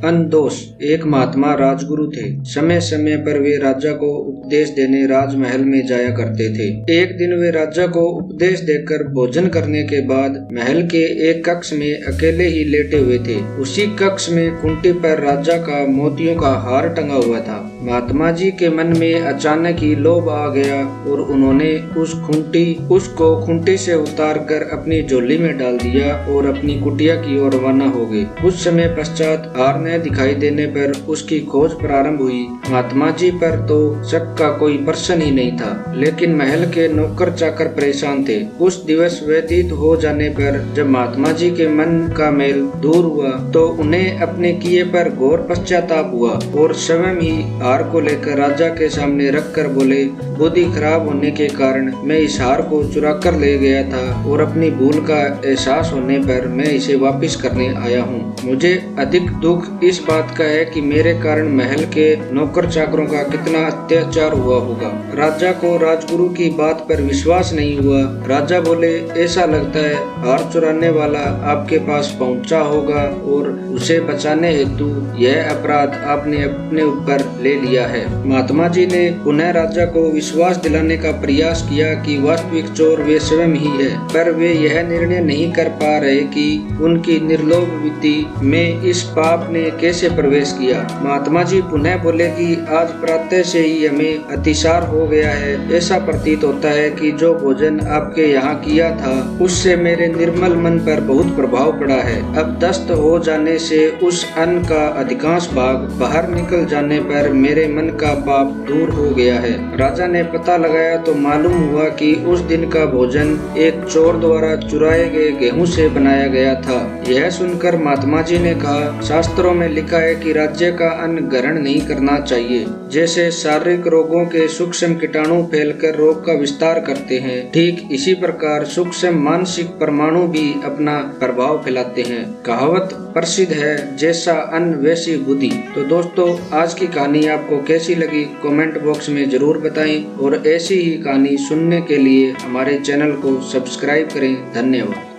अनदोष एक महात्मा राजगुरु थे। समय समय पर वे राजा को उपदेश देने राजमहल में जाया करते थे। एक दिन वे राजा को उपदेश देकर भोजन करने के बाद महल के एक कक्ष में अकेले ही लेटे हुए थे। उसी कक्ष में खूंटी पर राजा का मोतियों का हार टंगा हुआ था। महात्मा जी के मन में अचानक ही लोभ आ गया और उन्होंने उसको खूंटी से उतार कर अपनी झोली में डाल दिया और अपनी कुटिया की ओर रवाना हो गए। कुछ समय पश्चात हार न दिखाई देने पर उसकी खोज प्रारंभ हुई। महात्मा जी पर तो शक का कोई प्रश्न ही नहीं था, लेकिन महल के नौकर चाकर परेशान थे। कुछ दिवस व्यतीत हो जाने पर जब महात्मा जी के मन का मेल दूर हुआ तो उन्हें अपने किए पर घोर पश्चाताप हुआ और स्वयं ही हार को लेकर राजा के सामने रख कर बोले, बुद्धि खराब होने के कारण मैं इस हार को चुरा कर ले गया था और अपनी भूल का एहसास होने पर मैं इसे वापस करने आया हूँ। मुझे अधिक दुख इस बात का है कि मेरे कारण महल के नौकर चाकरों का कितना अत्याचार हुआ होगा। राजा को राजगुरु की बात पर विश्वास नहीं हुआ। राजा बोले, ऐसा लगता है हार चुराने वाला आपके पास पहुंचा होगा और उसे बचाने हेतु यह अपराध आपने अपने ऊपर ले लिया है। महात्मा जी ने पुनः राजा को विश्वास दिलाने का प्रयास किया कि वास्तविक चोर वे स्वयं ही है, पर वे यह निर्णय नहीं कर पा रहे कि उनकी निर्लोभ बुद्धि में इस पाप ने कैसे प्रवेश किया। महात्मा जी पुनः बोले कि आज प्रातः से ही हमें अतिसार हो गया है। ऐसा प्रतीत होता है कि जो भोजन आपके यहाँ किया था उससे मेरे निर्मल मन पर बहुत प्रभाव पड़ा है। अब दस्त हो जाने से उस अन्न का अधिकांश भाग बाहर निकल जाने पर मेरे मन का पाप दूर हो गया है। राजा ने पता लगाया तो मालूम हुआ कि उस दिन का भोजन एक चोर द्वारा चुराए गए गेहूं से बनाया गया था। यह सुनकर महात्मा जी ने कहा, शास्त्रों में लिखा है कि राज्य का अन्न ग्रहण नहीं करना चाहिए। जैसे शारीरिक रोगों के सूक्ष्म कीटाणु फैलकर रोग का विस्तार करते हैं, ठीक इसी प्रकार सूक्ष्म मानसिक परमाणु भी अपना प्रभाव फैलाते हैं। कहावत प्रसिद्ध है, जैसा अन्न वैसी बुद्धि। तो दोस्तों, आज की कहानी आपको कैसी लगी कमेंट बॉक्स में जरूर बताएं और ऐसी ही कहानी सुनने के लिए हमारे चैनल को सब्सक्राइब करें। धन्यवाद।